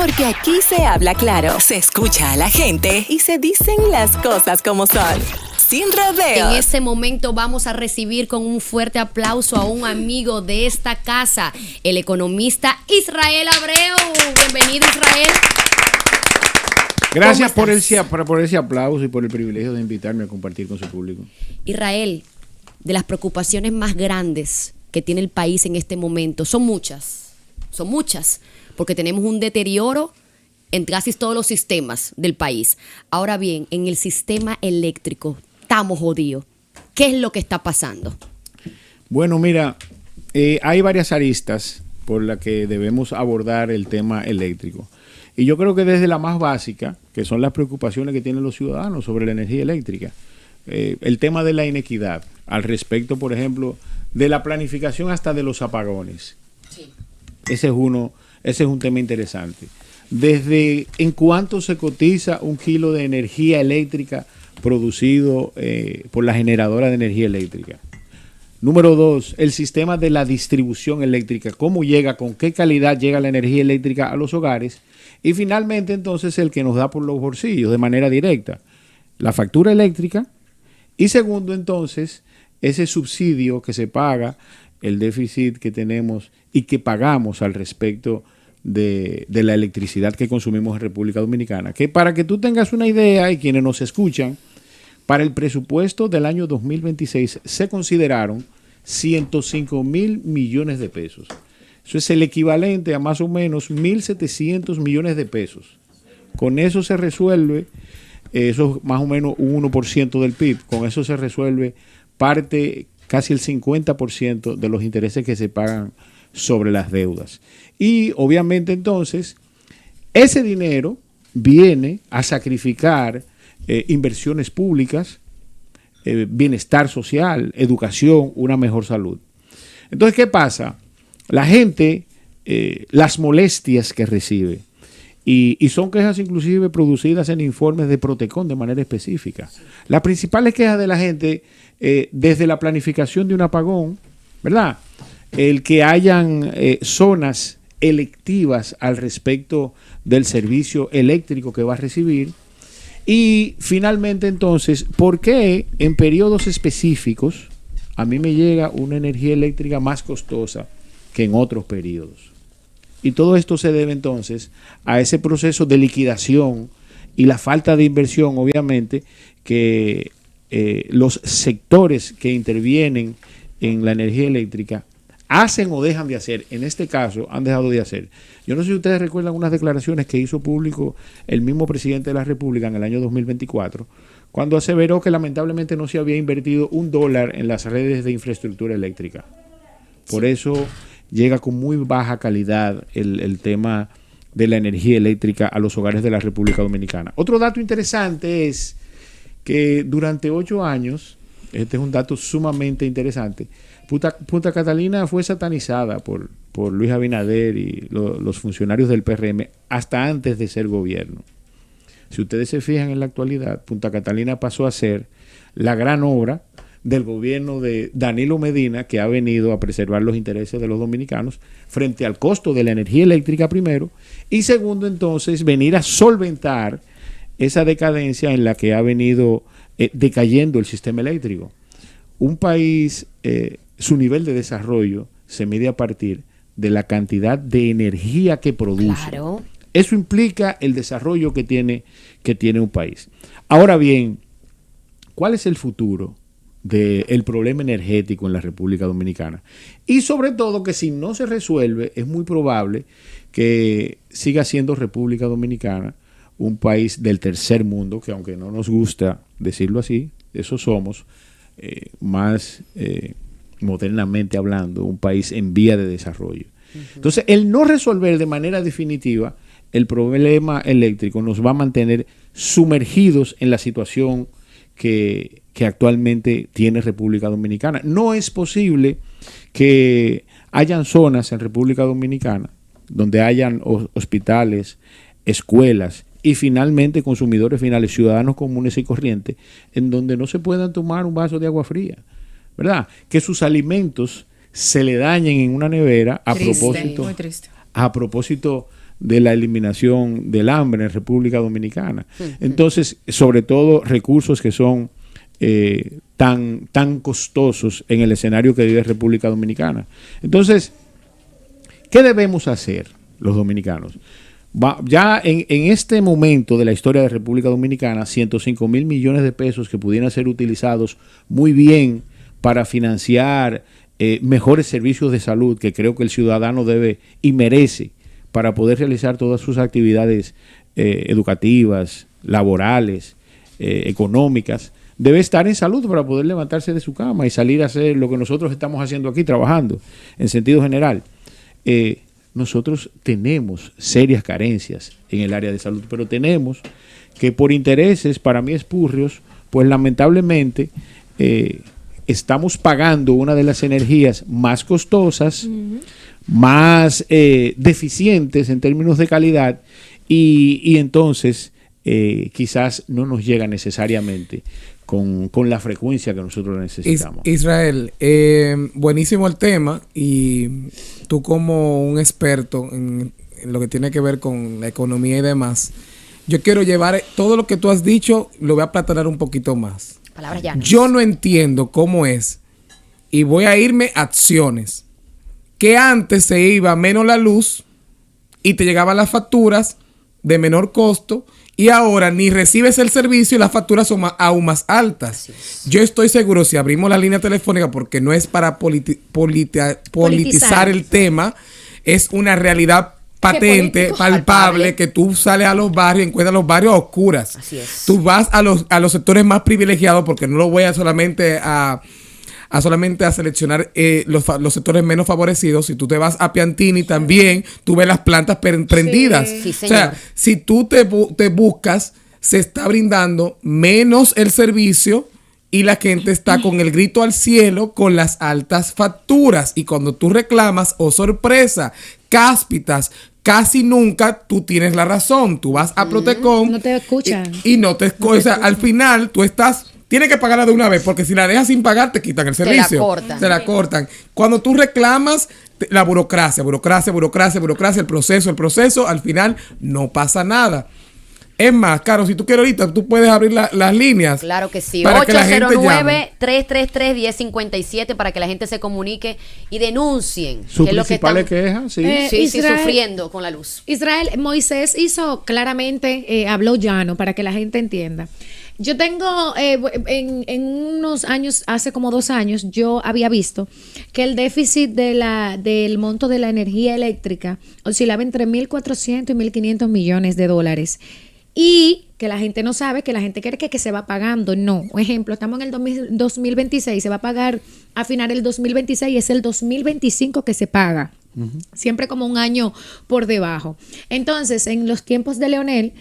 Porque aquí se habla claro, se escucha a la gente y se dicen las cosas como son. Sin rodeos. En este momento vamos a recibir con un fuerte aplauso a un amigo de esta casa, el economista Israel Abreu. Bienvenido, Israel. Gracias por ese aplauso y por el privilegio de invitarme a compartir con su público. Israel, de las preocupaciones más grandes que tiene el país en este momento, son muchas, porque tenemos un deterioro en casi todos los sistemas del país. Ahora bien, en el sistema eléctrico estamos jodidos. ¿Qué es lo que está pasando? Bueno, mira, hay varias aristas por las que debemos abordar el tema eléctrico. Y yo creo que desde la más básica, que son las preocupaciones que tienen los ciudadanos sobre la energía eléctrica, el tema de la inequidad, al respecto, por ejemplo, de la planificación hasta de los apagones. Sí. Ese es un tema interesante. Desde en cuánto se cotiza un kilo de energía eléctrica producido por la generadora de energía eléctrica. Número 2, el sistema de la distribución eléctrica, cómo llega, con qué calidad llega la energía eléctrica a los hogares. Y finalmente, entonces, el que nos da por los bolsillos de manera directa, la factura eléctrica. Y segundo, entonces, ese subsidio que se paga, el déficit que tenemos y que pagamos al respecto de la electricidad que consumimos en República Dominicana. Que para que tú tengas una idea, y quienes nos escuchan, para el presupuesto del año 2026 se consideraron 105,000 millones de pesos. Eso es el equivalente a más o menos 1.700 millones de pesos. Con eso se resuelve, eso es más o menos un 1% del PIB, con eso se resuelve parte, casi el 50% de los intereses que se pagan sobre las deudas. Y obviamente entonces, ese dinero viene a sacrificar inversiones públicas, bienestar social, educación, una mejor salud. Entonces, ¿qué pasa? La gente, las molestias que recibe, y son quejas inclusive producidas en informes de Protecon de manera específica. Las principales quejas de la gente, desde la planificación de un apagón, ¿verdad? El que hayan zonas electivas al respecto del servicio eléctrico que va a recibir. Y finalmente, entonces, ¿por qué en periodos específicos a mí me llega una energía eléctrica más costosa que en otros periodos? Y todo esto se debe entonces a ese proceso de liquidación y la falta de inversión, obviamente, que los sectores que intervienen en la energía eléctrica hacen o dejan de hacer. En este caso, han dejado de hacer. Yo no sé si ustedes recuerdan unas declaraciones que hizo público el mismo presidente de la República en el año 2024, cuando aseveró que lamentablemente no se había invertido $1 en las redes de infraestructura eléctrica. Por eso llega con muy baja calidad el tema de la energía eléctrica a los hogares de la República Dominicana. Otro dato interesante es que durante 8 años, este es un dato sumamente interesante, Punta Catalina fue satanizada por Luis Abinader y los funcionarios del PRM hasta antes de ser gobierno. Si ustedes se fijan en la actualidad, Punta Catalina pasó a ser la gran obra del gobierno de Danilo Medina, que ha venido a preservar los intereses de los dominicanos frente al costo de la energía eléctrica primero, y segundo, entonces, venir a solventar esa decadencia en la que ha venido decayendo el sistema eléctrico. Un país, su nivel de desarrollo se mide a partir de la cantidad de energía que produce. Claro. Eso implica el desarrollo que tiene un país. Ahora bien, ¿cuál es el futuro del problema energético en la República Dominicana? Y sobre todo que si no se resuelve, es muy probable que siga siendo República Dominicana un país del tercer mundo, que aunque no nos gusta decirlo así, eso somos, más modernamente hablando, un país en vía de desarrollo. Entonces, el no resolver de manera definitiva el problema eléctrico nos va a mantener sumergidos en la situación que actualmente tiene República Dominicana. No es posible que hayan zonas en República Dominicana donde hayan hospitales, escuelas y finalmente consumidores finales, ciudadanos comunes y corrientes, en donde no se puedan tomar un vaso de agua fría, ¿verdad? Que sus alimentos se le dañen en una nevera a propósito de la eliminación del hambre en República Dominicana. Entonces, sobre todo recursos que son tan costosos en el escenario que vive República Dominicana. Entonces, ¿qué debemos hacer los dominicanos? Ya en este momento de la historia de República Dominicana, 105 mil millones de pesos que pudieran ser utilizados muy bien para financiar mejores servicios de salud que creo que el ciudadano debe y merece para poder realizar todas sus actividades educativas, laborales, económicas, debe estar en salud para poder levantarse de su cama y salir a hacer lo que nosotros estamos haciendo aquí, trabajando en sentido general. Nosotros tenemos serias carencias en el área de salud, pero tenemos que por intereses, para mí espurrios, pues lamentablemente estamos pagando una de las energías más costosas, más deficientes en términos de calidad y entonces quizás no nos llega necesariamente con la frecuencia que nosotros necesitamos. Israel, buenísimo el tema y tú como un experto en lo que tiene que ver con la economía y demás, yo quiero llevar todo lo que tú has dicho, lo voy a platanar un poquito más. Palabras llanas. Yo no entiendo cómo es, y voy a irme a acciones, que antes se iba menos la luz y te llegaban las facturas de menor costo, y ahora ni recibes el servicio y las facturas son aún más altas. Yo estoy seguro, si abrimos la línea telefónica, porque no es para politizar el tema, es una realidad patente, palpable, que tú sales a los barrios, encuentras los barrios a oscuras. Así es. Tú vas a los sectores más privilegiados, porque no lo voy a solamente a seleccionar los sectores menos favorecidos. Si tú te vas a Piantini también, tú ves las plantas prendidas. Sí, o sea, si tú te buscas, se está brindando menos el servicio y la gente está con el grito al cielo con las altas facturas. Y cuando tú reclamas, oh sorpresa, cáspitas, casi nunca tú tienes la razón. Tú vas a Protecom. No te escuchan. Y no te escuchan. O sea, al final tú tienes que pagarla de una vez, porque si la dejas sin pagar, te quitan el servicio. Te la cortan. Cuando tú reclamas, la burocracia, el proceso, al final no pasa nada. Es más, Caro, si tú quieres ahorita, tú puedes abrir las líneas. Claro que sí. 809-333-1057 para que la gente se comunique y denuncien. Sus principales quejas, sí. Sí, sufriendo con la luz. Israel, Moisés hizo claramente, habló llano para que la gente entienda. Yo tengo, en unos años, hace como 2 años, yo había visto que el déficit del monto de la energía eléctrica oscilaba entre 1.400 y 1.500 millones de dólares. Y que la gente no sabe, que la gente cree que se va pagando. No. Por ejemplo, estamos en el 2026, se va a pagar a final del 2026, es el 2025 que se paga. Siempre como un año por debajo. Entonces, en los tiempos de Leonel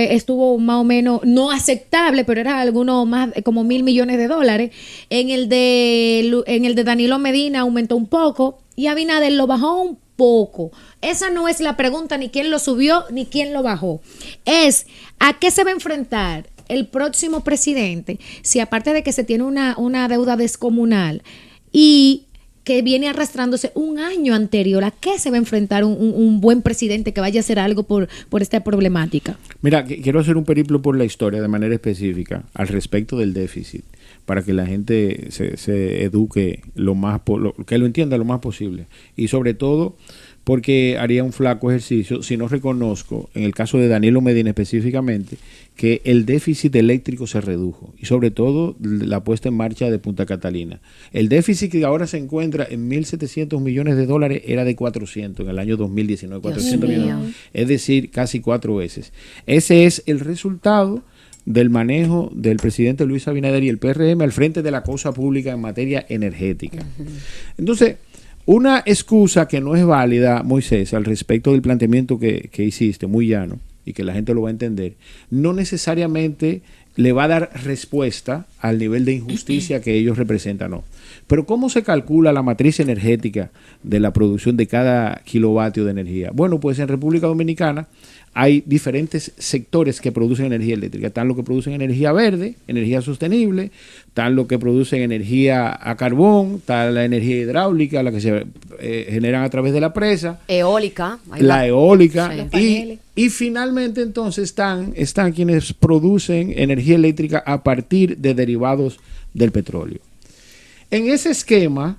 estuvo más o menos no aceptable, pero era alguno más como 1.000 millones de dólares. En el de Danilo Medina aumentó un poco y Abinader lo bajó un poco. Esa no es la pregunta, ni quién lo subió ni quién lo bajó. Es ¿a qué se va a enfrentar el próximo presidente si aparte de que se tiene una deuda descomunal y que viene arrastrándose un año anterior? ¿A qué se va a enfrentar un buen presidente que vaya a hacer algo por esta problemática? Mira, quiero hacer un periplo por la historia de manera específica al respecto del déficit, para que la gente se eduque que lo entienda lo más posible. Y sobre todo, porque haría un flaco ejercicio si no reconozco, en el caso de Danilo Medina específicamente, que el déficit eléctrico se redujo, y sobre todo la puesta en marcha de Punta Catalina. El déficit que ahora se encuentra en 1.700 millones de dólares era de 400 en el año 2019, 400 millones, es decir, casi 4 veces. Ese es el resultado del manejo del presidente Luis Abinader y el PRM al frente de la cosa pública en materia energética. Entonces, una excusa que no es válida, Moisés, al respecto del planteamiento que hiciste, muy llano, y que la gente lo va a entender, no necesariamente le va a dar respuesta al nivel de injusticia que ellos representan, no. Pero ¿cómo se calcula la matriz energética de la producción de cada kilovatio de energía? Bueno, pues en República Dominicana hay diferentes sectores que producen energía eléctrica. Están los que producen energía verde, energía sostenible, están los que producen energía a carbón, está la energía hidráulica, la que se generan a través de la presa. Eólica. La eólica. Sí. Los paneles. Y finalmente entonces están quienes producen energía eléctrica a partir de derivados del petróleo. En ese esquema,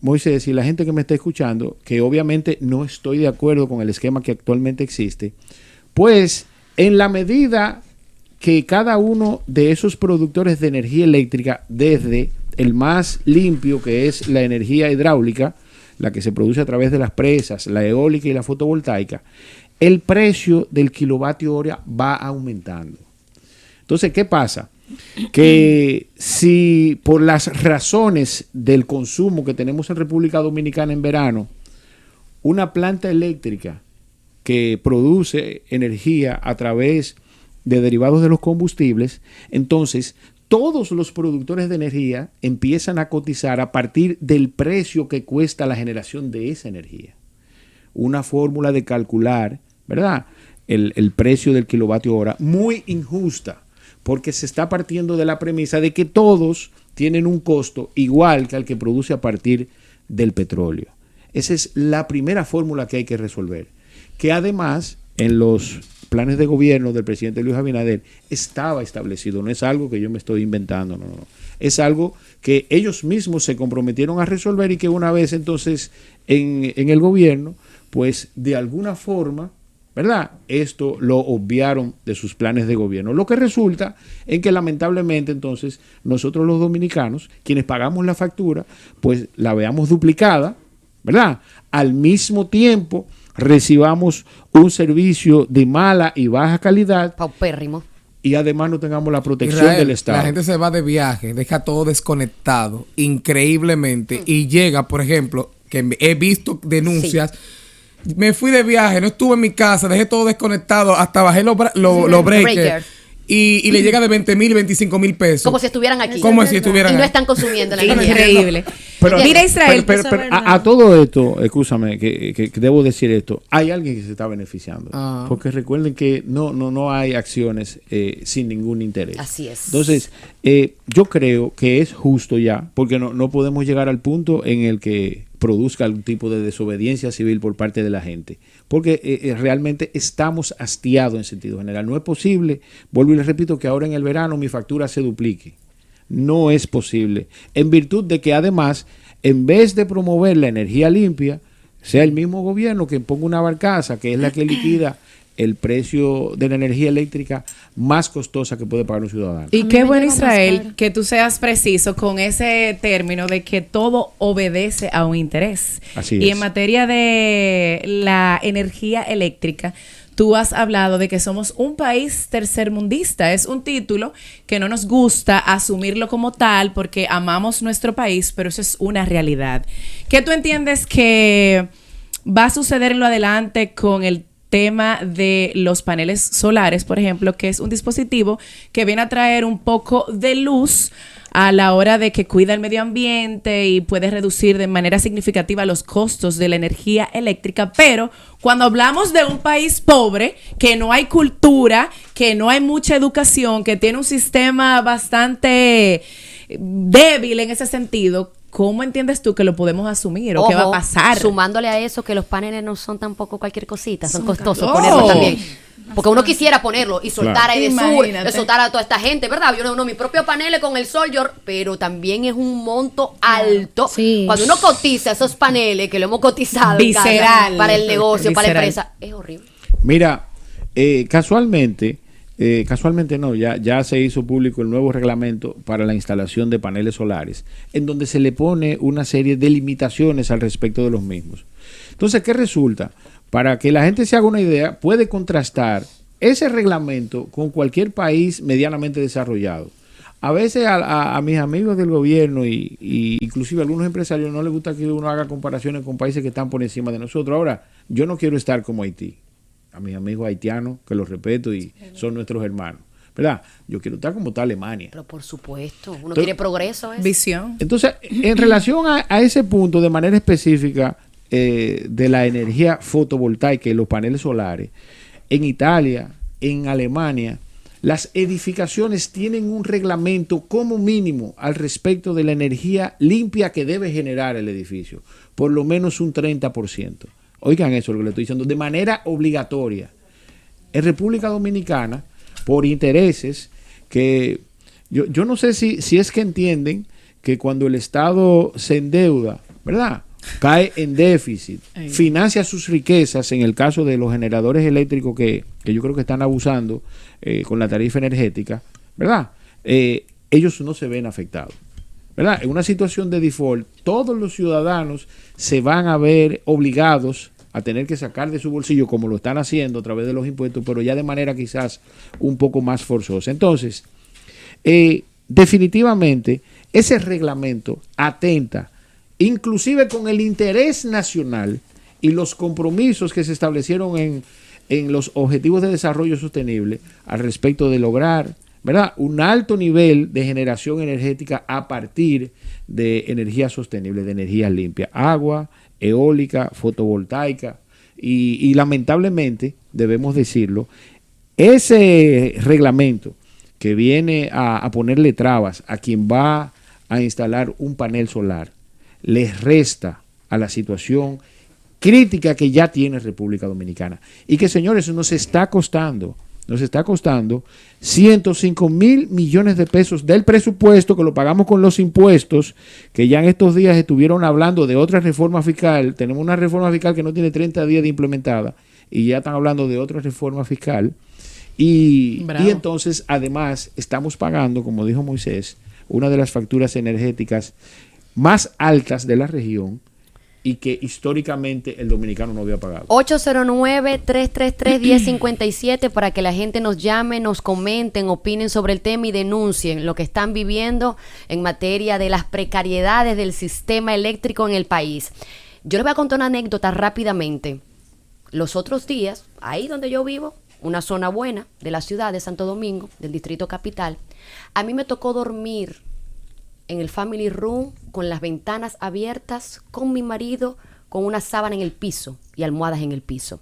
Moisés y la gente que me está escuchando, que obviamente no estoy de acuerdo con el esquema que actualmente existe, pues en la medida que cada uno de esos productores de energía eléctrica, desde el más limpio, que es la energía hidráulica, la que se produce a través de las presas, la eólica y la fotovoltaica, el precio del kilovatio hora va aumentando. Entonces, ¿qué pasa? Que si por las razones del consumo que tenemos en República Dominicana en verano, una planta eléctrica que produce energía a través de derivados de los combustibles, entonces todos los productores de energía empiezan a cotizar a partir del precio que cuesta la generación de esa energía. Una fórmula de calcular, ¿verdad?, el precio del kilovatio hora muy injusta, porque se está partiendo de la premisa de que todos tienen un costo igual que al que produce a partir del petróleo. Esa es la primera fórmula que hay que resolver, que además en los planes de gobierno del presidente Luis Abinader estaba establecido, no es algo que yo me estoy inventando, no. Es algo que ellos mismos se comprometieron a resolver y que una vez entonces en el gobierno, pues de alguna forma, ¿verdad?, esto lo obviaron de sus planes de gobierno. Lo que resulta en que lamentablemente entonces nosotros los dominicanos, quienes pagamos la factura, pues la veamos duplicada, ¿verdad? Al mismo tiempo recibamos un servicio de mala y baja calidad. Paupérrimo. Y además no tengamos la protección Israel, del Estado. La gente se va de viaje, deja todo desconectado, increíblemente, y llega, por ejemplo, que he visto denuncias. Sí. Me fui de viaje, no estuve en mi casa, dejé todo desconectado, hasta bajé los breakers. Y le llega de 20,000, 25,000 pesos. Como si estuvieran aquí. Como si estuvieran aquí. Y no aquí. están consumiendo la energía. Increíble. Pero, mira, Israel. A todo esto, escúchame, que debo decir esto, hay alguien que se está beneficiando. Porque recuerden que no hay acciones sin ningún interés. Así es. Entonces, yo creo que es justo ya, porque no podemos llegar al punto en el que produzca algún tipo de desobediencia civil por parte de la gente, porque realmente estamos hastiados en sentido general. No es posible, vuelvo y les repito, que ahora en el verano mi factura se duplique. No es posible, en virtud de que además, en vez de promover la energía limpia, sea el mismo gobierno que ponga una barcaza, que es la que liquida el precio de la energía eléctrica más costosa que puede pagar un ciudadano. Y qué bueno, Israel, que tú seas preciso con ese término de que todo obedece a un interés. Así y es. En materia de la energía eléctrica, tú has hablado de que somos un país tercermundista. Es un título que no nos gusta asumirlo como tal porque amamos nuestro país, pero eso es una realidad. ¿Qué tú entiendes que va a suceder en lo adelante con el tema de los paneles solares, por ejemplo, que es un dispositivo que viene a traer un poco de luz a la hora de que cuida el medio ambiente y puede reducir de manera significativa los costos de la energía eléctrica? Pero cuando hablamos de un país pobre, que no hay cultura, que no hay mucha educación, que tiene un sistema bastante débil en ese sentido, ¿cómo entiendes tú que lo podemos asumir? ¿O qué va a pasar? Sumándole a eso que los paneles no son tampoco cualquier cosita, son costosos ponerlos también. Porque uno quisiera ponerlo y soltar ahí de sur, soltar a toda esta gente, ¿verdad? Yo no, mi propio paneles con el sol, pero también es un monto alto. Sí. Cuando uno cotiza esos paneles, que lo hemos cotizado en casa, para el negocio, para la empresa, es horrible. Mira, casualmente no, ya se hizo público el nuevo reglamento para la instalación de paneles solares, en donde se le pone una serie de limitaciones al respecto de los mismos. Entonces, ¿qué resulta? Para que la gente se haga una idea, puede contrastar ese reglamento con cualquier país medianamente desarrollado. A veces a mis amigos del gobierno y inclusive a algunos empresarios no les gusta que uno haga comparaciones con países que están por encima de nosotros. Ahora, yo no quiero estar como Haití. A mis amigos haitianos, que los respeto y son nuestros hermanos, ¿verdad? Yo quiero estar como está Alemania. Pero por supuesto, uno quiere progreso. Visión. Entonces, en relación a ese punto de manera específica de la energía fotovoltaica y los paneles solares, en Italia, en Alemania, las edificaciones tienen un reglamento como mínimo al respecto de la energía limpia que debe generar el edificio, por lo menos un 30%. Oigan eso, lo que le estoy diciendo, de manera obligatoria. En República Dominicana, por intereses que yo no sé si es que entienden que cuando el Estado se endeuda, ¿verdad?, cae en déficit, financia sus riquezas, en el caso de los generadores eléctricos que yo creo que están abusando con la tarifa energética, ¿verdad? Ellos no se ven afectados, ¿verdad? En una situación de default, todos los ciudadanos se van a ver obligados a tener que sacar de su bolsillo, como lo están haciendo a través de los impuestos, pero ya de manera quizás un poco más forzosa. Entonces, definitivamente, ese reglamento atenta inclusive con el interés nacional y los compromisos que se establecieron en los Objetivos de Desarrollo Sostenible al respecto de lograr, ¿verdad?, un alto nivel de generación energética a partir de energía sostenible, de energía limpia, agua, eólica, fotovoltaica, y lamentablemente, debemos decirlo, ese reglamento que viene a ponerle trabas a quien va a instalar un panel solar, les resta a la situación crítica que ya tiene República Dominicana. Y que, señores, nos está costando 105 mil millones de pesos del presupuesto, que lo pagamos con los impuestos, que ya en estos días estuvieron hablando de otra reforma fiscal. Tenemos una reforma fiscal que no tiene 30 días de implementada y ya están hablando de otra reforma fiscal. Y entonces, además, estamos pagando, como dijo Moisés, una de las facturas energéticas más altas de la región y que históricamente el dominicano no había pagado. 809-333-1057 para que la gente nos llame, nos comenten, opinen sobre el tema y denuncien lo que están viviendo en materia de las precariedades del sistema eléctrico en el país. Yo les voy a contar una anécdota rápidamente. Los otros días, ahí donde yo vivo, una zona buena de la ciudad de Santo Domingo, del Distrito Capital, a mí me tocó dormir en el family room con las ventanas abiertas, con mi marido, con una sábana en el piso y almohadas en el piso,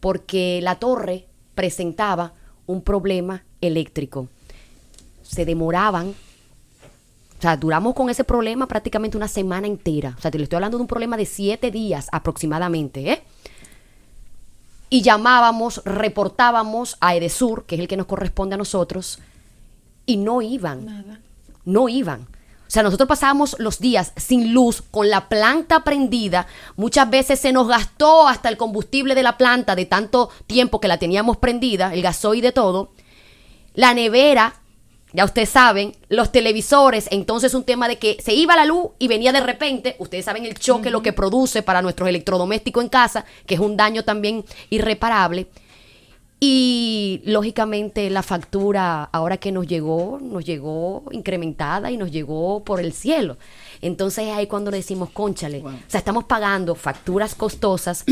porque la torre presentaba un problema eléctrico. Se demoraban, o sea, duramos con ese problema prácticamente una semana entera. O sea, te le estoy hablando de un problema de 7 días aproximadamente, ¿eh? Y llamábamos, reportábamos a Edesur, que es el que nos corresponde a nosotros, y no iban. No iban. O sea, nosotros pasábamos los días sin luz, con la planta prendida. Muchas veces se nos gastó hasta el combustible de la planta de tanto tiempo que la teníamos prendida, el gasoil de todo. La nevera, ya ustedes saben, los televisores, entonces un tema de que se iba la luz y venía de repente. Ustedes saben el choque, lo que produce para nuestros electrodomésticos en casa, que es un daño también irreparable. Y lógicamente la factura, ahora que nos llegó incrementada y nos llegó por el cielo. Entonces ahí cuando le decimos, cónchale, wow. O sea, estamos pagando facturas costosas.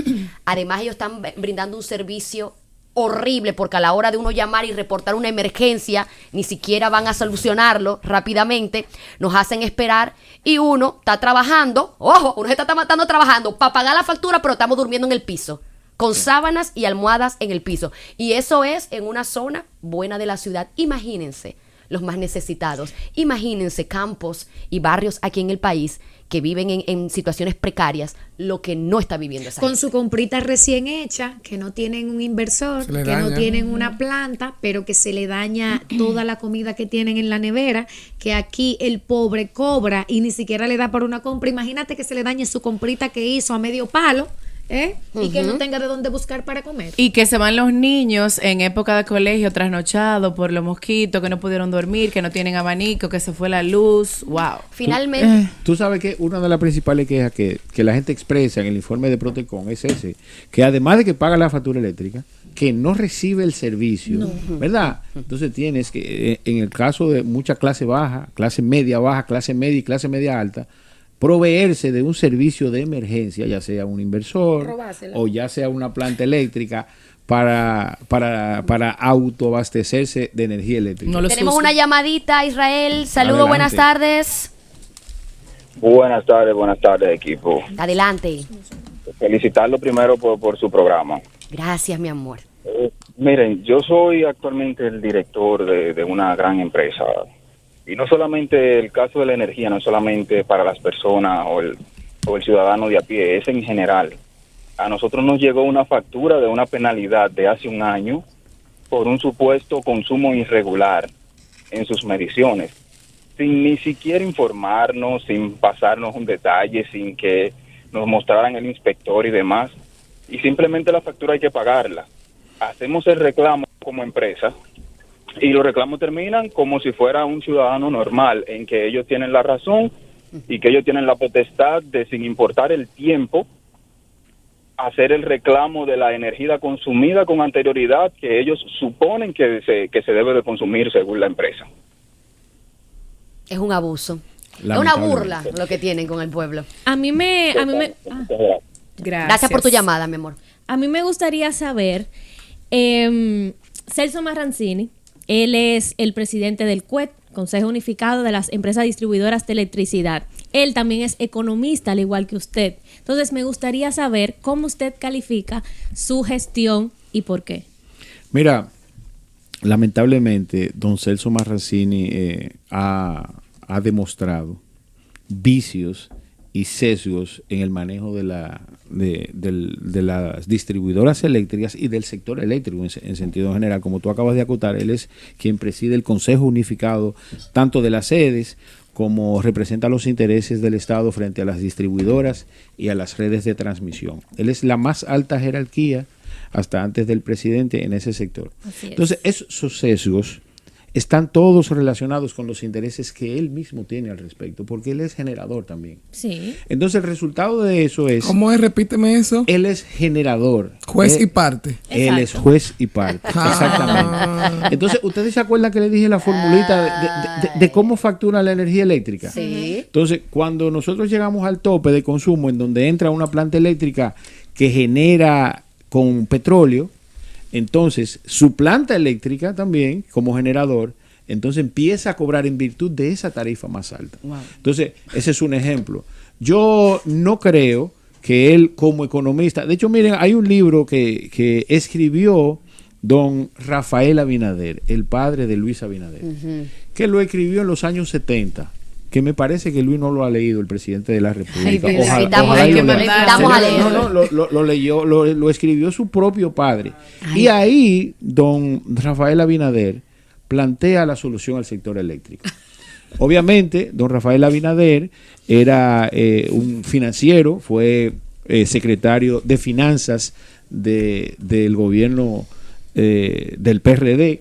Además ellos están brindando un servicio horrible, porque a la hora de uno llamar y reportar una emergencia, ni siquiera van a solucionarlo rápidamente, nos hacen esperar y uno está trabajando, ojo, uno se está matando trabajando para pagar la factura, pero estamos durmiendo en el piso, con sábanas y almohadas en el piso. Y eso es en una zona buena de la ciudad. Imagínense los más necesitados, imagínense campos y barrios aquí en el país que viven en situaciones precarias, lo que no está viviendo esa con gente. Su comprita recién hecha, que no tienen un inversor, que no tienen una planta, pero que se le daña toda la comida que tienen en la nevera, que aquí el pobre cobra y ni siquiera le da para una compra. Imagínate que se le dañe su comprita que hizo a medio palo, y que no tenga de dónde buscar para comer. Y que se van los niños en época de colegio trasnochados por los mosquitos, que no pudieron dormir, que no tienen abanico, que se fue la luz. Wow. Finalmente. Tú sabes que una de las principales quejas que la gente expresa en el informe de Protecon es ese, que además de que paga la factura eléctrica, que no recibe el servicio, ¿verdad? Entonces tienes que, en el caso de mucha clase baja, clase media baja, clase media y clase media alta, proveerse de un servicio de emergencia, ya sea un inversor o ya sea una planta eléctrica para autoabastecerse de energía eléctrica. No tenemos una llamadita, Israel. Saludos, buenas tardes. Buenas tardes, equipo. Adelante. Felicitarlo primero por su programa. Gracias, mi amor. Miren, yo soy actualmente el director de una gran empresa. Y no solamente el caso de la energía, no es solamente para las personas o el ciudadano de a pie, es en general. A nosotros nos llegó una factura de una penalidad de hace un año por un supuesto consumo irregular en sus mediciones, sin ni siquiera informarnos, sin pasarnos un detalle, sin que nos mostraran el inspector y demás. Y simplemente la factura hay que pagarla. Hacemos el reclamo como empresa y los reclamos terminan como si fuera un ciudadano normal, en que ellos tienen la razón y que ellos tienen la potestad de, sin importar el tiempo, hacer el reclamo de la energía consumida con anterioridad que ellos suponen que se debe de consumir según la empresa. Es un abuso. Es una burla lo que tienen con el pueblo. A mí me Gracias por tu llamada, mi amor. A mí me gustaría saber, Celso Marrancini, él es el presidente del CUET, Consejo Unificado de las Empresas Distribuidoras de Electricidad. Él también es economista, al igual que usted. Entonces, me gustaría saber cómo usted califica su gestión y por qué. Mira, lamentablemente, don Celso Marrancini ha demostrado vicios y sesgos en el manejo de las distribuidoras eléctricas y del sector eléctrico en sentido general. Como tú acabas de acotar, él es quien preside el Consejo Unificado tanto de las sedes como representa los intereses del Estado frente a las distribuidoras y a las redes de transmisión. Él es la más alta jerarquía hasta antes del presidente en ese sector. Entonces, esos sesgos están todos relacionados con los intereses que él mismo tiene al respecto, porque él es generador también. Sí. Entonces, el resultado de eso es... ¿Cómo es? Repíteme eso. Él es generador. Juez y parte. Él es juez y parte. Exactamente. Entonces, ¿ustedes se acuerdan que le dije la formulita de cómo factura la energía eléctrica? Sí. Entonces, cuando nosotros llegamos al tope de consumo, en donde entra una planta eléctrica que genera con petróleo, entonces su planta eléctrica también, como generador, entonces empieza a cobrar en virtud de esa tarifa más alta. Wow. Entonces, ese es un ejemplo. Yo no creo que él, como economista, de hecho, miren, hay un libro que escribió don Rafael Abinader, el padre de Luis Abinader, que lo escribió en los años 70, que me parece que Luis no lo ha leído, el presidente de la República. Lo leyó, lo escribió su propio padre. Ay. Y ahí don Rafael Abinader plantea la solución al sector eléctrico. Obviamente, don Rafael Abinader era un financiero, fue secretario de finanzas del gobierno del PRD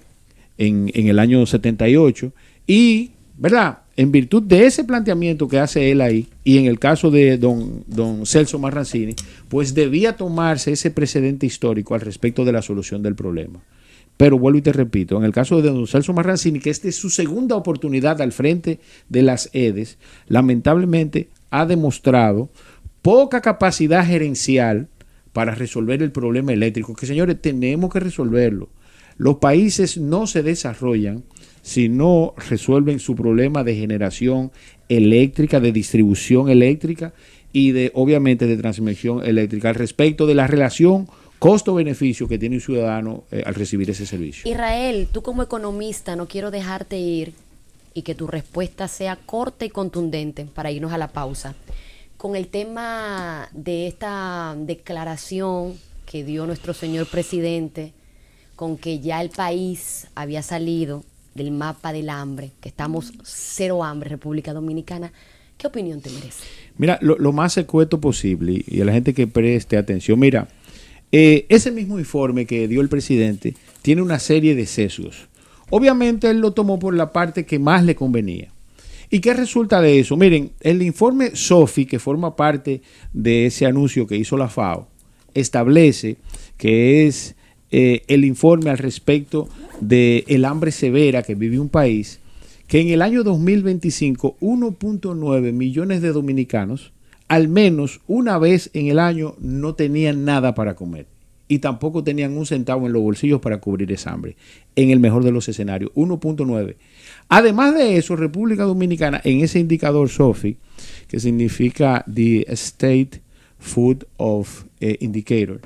en el año 78 y, ¿verdad?, en virtud de ese planteamiento que hace él ahí, y en el caso de don Celso Marrancini, pues debía tomarse ese precedente histórico al respecto de la solución del problema. Pero vuelvo y te repito, en el caso de don Celso Marrancini, que esta es su segunda oportunidad al frente de las EDES, lamentablemente ha demostrado poca capacidad gerencial para resolver el problema eléctrico, que señores, tenemos que resolverlo. Los países no se desarrollan si no resuelven su problema de generación eléctrica, de distribución eléctrica y obviamente de transmisión eléctrica al respecto de la relación costo-beneficio que tiene un ciudadano al recibir ese servicio. Israel, tú como economista, no quiero dejarte ir y que tu respuesta sea corta y contundente para irnos a la pausa. Con el tema de esta declaración que dio nuestro señor presidente, con que ya el país había salido del mapa del hambre, que estamos cero hambre, República Dominicana, ¿qué opinión te merece? Mira, lo más escueto posible, y a la gente que preste atención, mira, ese mismo informe que dio el presidente tiene una serie de sesgos. Obviamente él lo tomó por la parte que más le convenía. ¿Y qué resulta de eso? Miren, el informe SOFI, que forma parte de ese anuncio que hizo la FAO, establece que es el informe al respecto del hambre severa que vive un país, que en el año 2025 1.9 millones de dominicanos al menos una vez en el año no tenían nada para comer y tampoco tenían un centavo en los bolsillos para cubrir esa hambre, en el mejor de los escenarios, 1.9. Además de eso, República Dominicana en ese indicador SOFI, que significa the State Food of Indicator,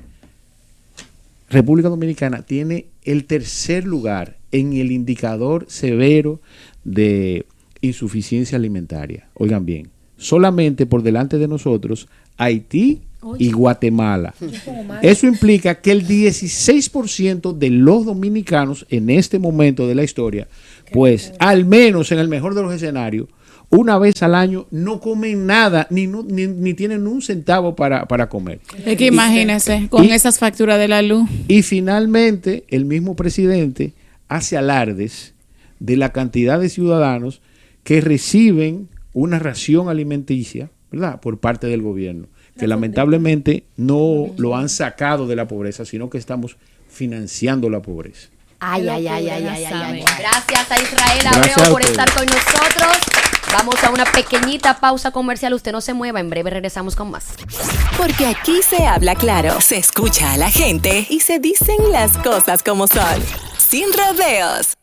República Dominicana tiene el tercer lugar en el indicador severo de insuficiencia alimentaria. Oigan bien, solamente por delante de nosotros Haití y Guatemala. Eso implica que el 16% de los dominicanos en este momento de la historia, pues al menos en el mejor de los escenarios, una vez al año no comen nada, ni tienen un centavo para comer. Es que imagínense, con esas facturas de la luz. Y finalmente, el mismo presidente hace alardes de la cantidad de ciudadanos que reciben una ración alimenticia, ¿verdad?, por parte del gobierno, que lamentablemente no lo han sacado de la pobreza, sino que estamos financiando la pobreza. Ay. Gracias a Israel Gracias Abreu a por ustedes. estar con nosotros. Vamos a una pequeñita pausa comercial. Usted no se mueva, en breve regresamos con más. Porque aquí se habla claro, se escucha a la gente y se dicen las cosas como son. Sin rodeos.